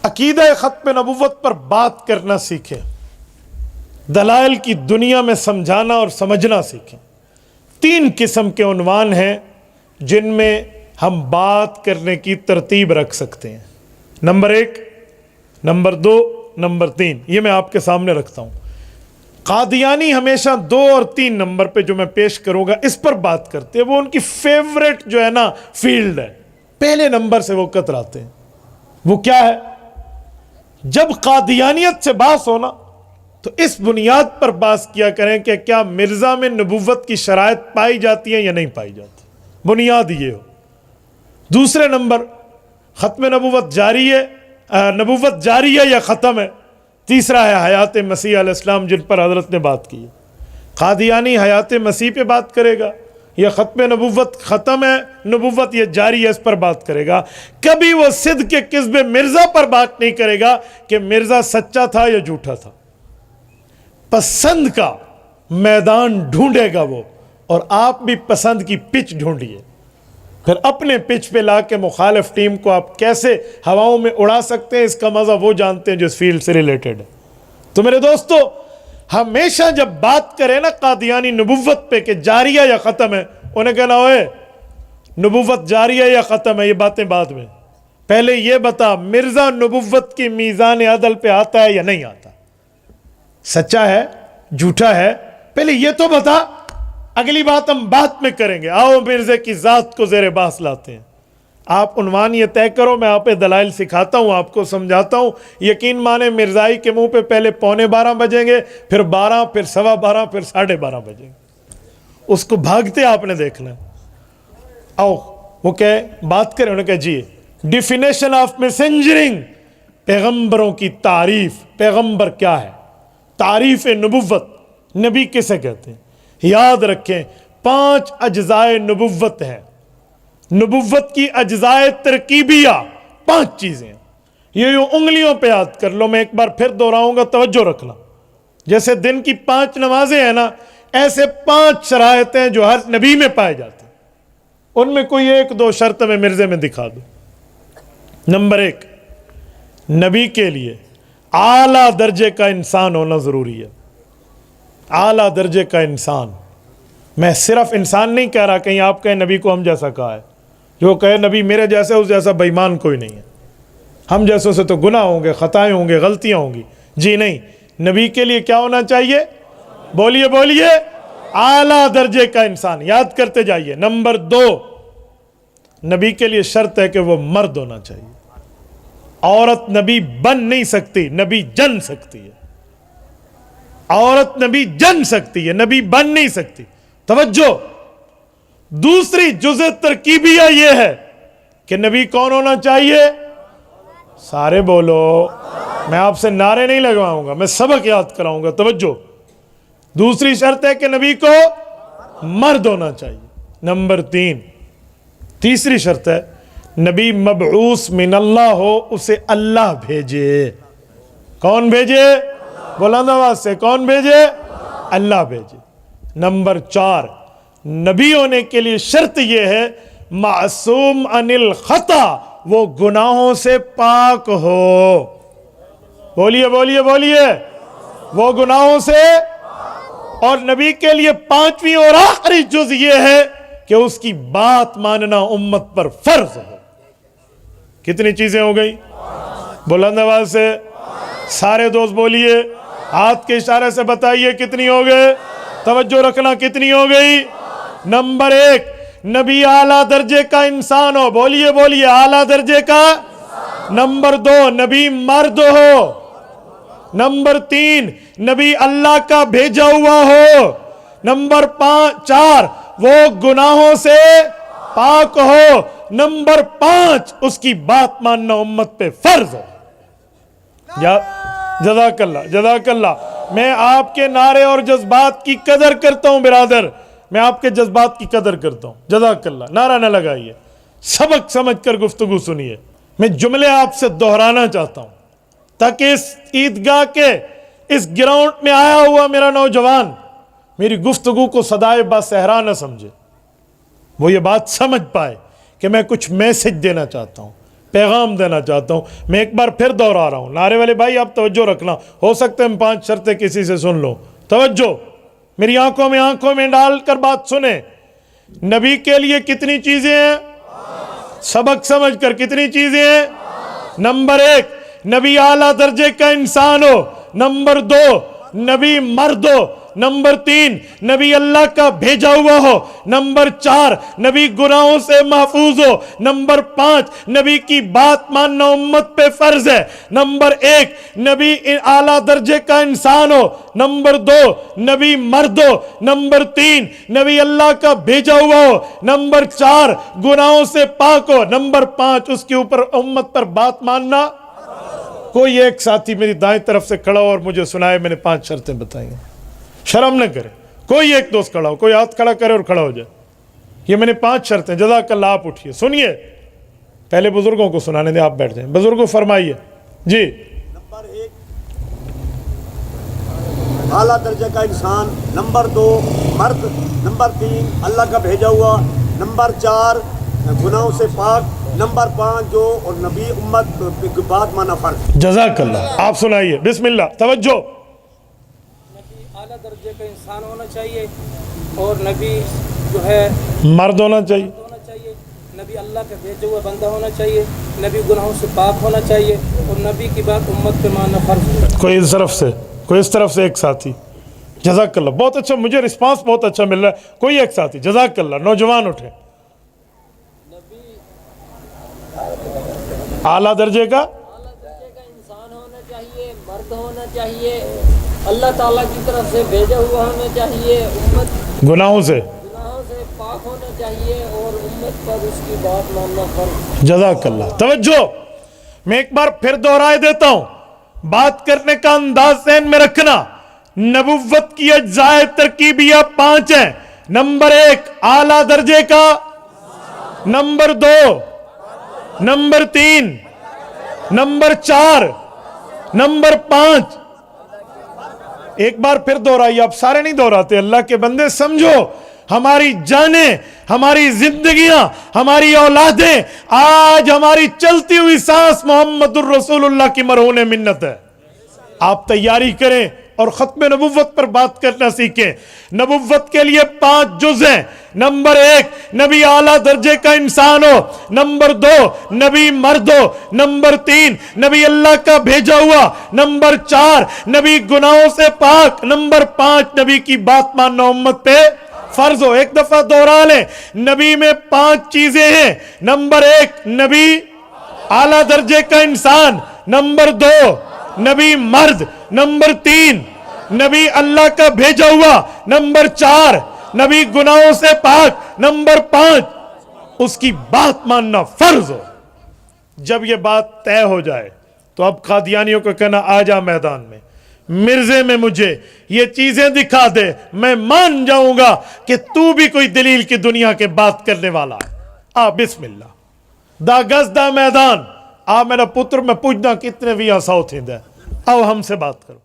عقیدہ ختم نبوت پر بات کرنا سیکھیں، دلائل کی دنیا میں سمجھانا اور سمجھنا سیکھیں۔ 3 قسم کے عنوان ہیں جن میں ہم بات کرنے کی ترتیب رکھ سکتے ہیں، نمبر 1، نمبر 2، نمبر 3، یہ میں آپ کے سامنے رکھتا ہوں۔ قادیانی ہمیشہ 2 اور 3 نمبر پہ جو میں پیش کروں گا اس پر بات کرتے ہیں، وہ ان کی فیوریٹ جو ہے نا فیلڈ ہے، پہلے نمبر سے وہ کتراتے ہیں۔ وہ کیا ہے؟ جب قادیانیت سے بحث ہونا تو اس بنیاد پر بحث کیا کریں کہ کیا مرزا میں نبوت کی شرائط پائی جاتی ہیں یا نہیں پائی جاتی، بنیاد یہ ہو۔ دوسرے نمبر، ختم نبوت جاری ہے، نبوت جاری ہے یا ختم ہے۔ تیسرا ہے حیات مسیح علیہ السلام، جن پر حضرت نے بات کی ہے۔ قادیانی حیات مسیح پہ بات کرے گا، یا ختم نبوت ختم ہے، نبوت یہ جاری ہے، اس پر بات کرے گا۔ کبھی وہ صدق کے کذب مرزا پر بات نہیں کرے گا کہ مرزا سچا تھا یا جھوٹا تھا۔ پسند کا میدان ڈھونڈے گا وہ، اور آپ بھی پسند کی پچ ڈھونڈیے، پھر اپنے پچ پہ لا کے مخالف ٹیم کو آپ کیسے ہواؤں میں اڑا سکتے ہیں، اس کا مزہ وہ جانتے ہیں جو اس فیلڈ سے ریلیٹڈ ہے۔ تو میرے دوستو، ہمیشہ جب بات کرے نا قادیانی نبوت پہ کہ جاری ہے یا ختم ہے، انہیں کہنا ہوئے نبوت جاری ہے یا ختم ہے، یہ باتیں بعد میں، پہلے یہ بتا مرزا نبوت کی میزان عدل پہ آتا ہے یا نہیں آتا، سچا ہے جھوٹا ہے، پہلے یہ تو بتا، اگلی بات ہم بات میں کریں گے۔ آؤ مرزا کی ذات کو زیر بحث لاتے ہیں۔ آپ عنوان یہ طے کرو، میں آپ دلائل سکھاتا ہوں، آپ کو سمجھاتا ہوں۔ یقین مانے مرزائی کے منہ پہ پہلے 11:45 بجیں گے، پھر 12، پھر 12:15، پھر 12:30 بجیں گے، اس کو بھاگتے آپ نے دیکھنا ہے۔ آؤ وہ کہ بات کریں، انہوں نے کہا جی ڈیفینیشن آف میسنجرنگ، پیغمبروں کی تعریف، پیغمبر کیا ہے، تعریف نبوت، نبی کسے کہتے ہیں؟ یاد رکھیں 5 اجزاء نبوت ہیں، نبوت کی اجزاء ترکیبیہ 5 چیزیں ہیں، یہ یوں انگلیوں پہ یاد کر لو۔ میں ایک بار پھر دہراؤں گا، توجہ رکھنا۔ جیسے دن کی 5 نمازیں ہیں نا، ایسے 5 شرائط ہیں جو ہر نبی میں پائے جاتے ہیں، ان میں کوئی 1-2 شرط میں مرزے میں دکھا دو۔ نمبر 1، نبی کے لیے اعلیٰ درجے کا انسان ہونا ضروری ہے، اعلیٰ درجے کا انسان۔ میں صرف انسان نہیں کہہ رہا، کہیں آپ کہیں نبی کو ہم جیسا کہا ہے، جو کہے نبی میرے جیسے، اس جیسا بے ایمان کوئی نہیں ہے۔ ہم جیسوں سے تو گناہ ہوں گے، خطائیں ہوں گے، غلطیاں ہوں گی، جی نہیں۔ نبی کے لیے کیا ہونا چاہیے؟ بولیے بولیے، اعلیٰ درجے کا انسان، یاد کرتے جائیے۔ نمبر 2، نبی کے لیے شرط ہے کہ وہ مرد ہونا چاہیے، عورت نبی بن نہیں سکتی، نبی جن سکتی ہے۔ عورت نبی جن سکتی ہے، نبی بن نہیں سکتی۔ توجہ، دوسری جزء ترکیبیہ یہ ہے کہ نبی کون ہونا چاہیے؟ سارے بولو، میں آپ سے نعرے نہیں لگواؤں گا، میں سبق یاد کراؤں گا۔ توجہ، دوسری شرط ہے کہ نبی کو مرد ہونا چاہیے۔ نمبر 3، تیسری شرط ہے نبی مبعوث من اللہ ہو، اسے اللہ بھیجے۔ کون بھیجے؟ بلند آواز سے، کون بھیجے؟ اللہ بھیجے۔ نمبر 4، نبی ہونے کے لیے شرط یہ ہے معصوم عن الخطا، وہ گناہوں سے پاک ہو۔ بولیے بولیے بولیے، وہ گناہوں سے۔ اور نبی کے لیے 5ویں اور آخری جز یہ ہے کہ اس کی بات ماننا امت پر فرض ہے۔ کتنی چیزیں ہو گئی؟ بلند آواز سے سارے دوست بولیے، ہاتھ کے اشارے سے بتائیے کتنی ہو گئے، توجہ رکھنا، کتنی ہو گئی؟ نمبر 1، نبی اعلیٰ درجے کا انسان ہو، بولیے بولیے، اعلیٰ درجے کا۔ نمبر 2، نبی مرد ہو۔ نمبر 3، نبی اللہ کا بھیجا ہوا ہو۔ نمبر 4، وہ گناہوں سے پاک ہو۔ نمبر 5، اس کی بات ماننا امت پہ فرض ہو۔ جزاک اللہ، جزاک اللہ۔ میں آپ کے نعرے اور جذبات کی قدر کرتا ہوں برادر، میں آپ کے جذبات کی قدر کرتا ہوں۔ جزاک اللہ، نعرہ نہ لگائیے، سبق سمجھ کر گفتگو سنیے۔ میں جملے آپ سے دہرانا چاہتا ہوں تاکہ اس عیدگاہ کے اس گراؤنڈ میں آیا ہوا میرا نوجوان میری گفتگو کو صدائے با صحرا نہ سمجھے، وہ یہ بات سمجھ پائے کہ میں کچھ میسج دینا چاہتا ہوں۔ پیغام دینا چاہتا ہوں. میں ایک بار پھر دوہرا رہا ہوں. نعرے والے بھائی آپ توجہ رکھنا, ہو سکتا ہے ہم 5 شرطیں کسی سے سن لو. توجہ, میری آنکھوں میں ڈال کر بات سنیں. نبی کے لیے کتنی چیزیں ہیں؟ سبق سمجھ کر, کتنی چیزیں ہیں؟ نمبر 1, نبی اعلیٰ درجے کا انسان ہو. نمبر 2, نبی مرد ہو. نمبر 3, نبی اللہ کا بھیجا ہوا ہو. نمبر 4, نبی گناہوں سے محفوظ ہو. نمبر 5, نبی کی بات ماننا امت پہ فرض ہے. نمبر 1, نبی اعلیٰ درجے کا انسان ہو. نمبر 2, نبی مرد ہو. نمبر 3, نبی اللہ کا بھیجا ہوا ہو. نمبر 4, گناہوں سے پاک ہو. نمبر 5, اس کے اوپر امت پر بات ماننا. کوئی ایک ساتھی میری دائیں طرف سے کھڑا ہو اور مجھے سنائے میں نے 5 شرطیں بتائی ہیں. شرم نہ کرے. کوئی ایک دوست کھڑا ہو, کوئی ہاتھ کھڑا کرے اور کھڑا ہو جائے. یہ میں نے 5 شرطیں. جزاک اللہ. آپ اٹھیے, سنیے. پہلے بزرگوں کو سنانے دیں, آپ بیٹھ جائیں. بزرگوں فرمائیے جی. نمبر 1, اعلیٰ درجے کا انسان. نمبر 2, مرد. نمبر 3, اللہ کا بھیجا ہوا. نمبر 4, گناہوں سے پاک. نمبر 5, جو اور نبی امت کی بات مانا فرض. جزاک اللہ. آپ سنائیے. بسم اللہ. توجہ. نبی اعلیٰ درجے کا انسان ہونا چاہیے, اور نبی جو ہے مرد ہونا چاہیے. ہونا چاہیے. نبی اللہ کا بھیجا ہوا بندہ ہونا چاہیے. نبی گناہوں سے پاک ہونا چاہیے, اور نبی کی بات امت پہ ماننا فرض ہے. کوئی اس طرف سے, کوئی اس طرف سے ایک ساتھی. جزاک اللہ. بہت اچھا, مجھے رسپانس بہت اچھا مل رہا ہے. کوئی ایک ساتھی. جزاک اللہ. نوجوان اٹھے. اعلیٰ درجے کا اعلیٰ درجے کا انسان ہونا چاہیے, مرد ہونا چاہیے, اللہ تعالیٰ کی طرف سے بھیجا ہوا ہونا چاہیے, امت گناہوں سے گناہوں سے پاک ہونا چاہیے, اور امت پر اس کی بات ماننا فرض. جزاک اللہ. توجہ. میں ایک بار پھر دہرائے دیتا ہوں. بات کرنے کا انداز ذہن میں رکھنا. نبوت کی اجزائے ترکیبیہ 5 ہیں. نمبر 1, اعلیٰ درجے کا. Number 2, number 3, number 4, number 5. ایک بار پھر دہرائیے. آپ سارے نہیں دہراتے. اللہ کے بندے سمجھو, ہماری جانیں, ہماری زندگیاں, ہماری اولادیں, آج ہماری چلتی ہوئی سانس محمد الرسول اللہ کی مرہون منت ہے. آپ تیاری کریں اور ختم نبوت پر بات کرنا سیکھیں. نبوت کے لیے 5 جز ہیں. نمبر 1, نبی اعلیٰ درجے کا انسان ہو. نمبر 2, نبی مرد ہو. نمبر 3, نبی اللہ کا بھیجا ہوا. نمبر 4, نبی گناہوں سے پاک. نمبر 5, نبی کی بات ماننا امت پہ فرض ہو. ایک دفعہ دوہرا لیں. نبی میں 5 چیزیں ہیں. نمبر 1, نبی اعلیٰ درجے کا انسان. نمبر 2, نبی مرد. نمبر 3, نبی اللہ کا بھیجا ہوا. نمبر 4, نبی گناہوں سے پاک. نمبر 5, اس کی بات ماننا فرض ہو. جب یہ بات طے ہو جائے تو اب قادیانیوں کو کہنا آ جا میدان میں, مرزے میں مجھے یہ چیزیں دکھا دے, میں مان جاؤں گا کہ تو بھی کوئی دلیل کی دنیا کے بات کرنے والا ہے. آ بسم اللہ. دا گز دا میدان. آ میرا پتر, میں پوچھنا کتنے بھی آساؤ تھیں دے. آؤ ہم سے بات کرو.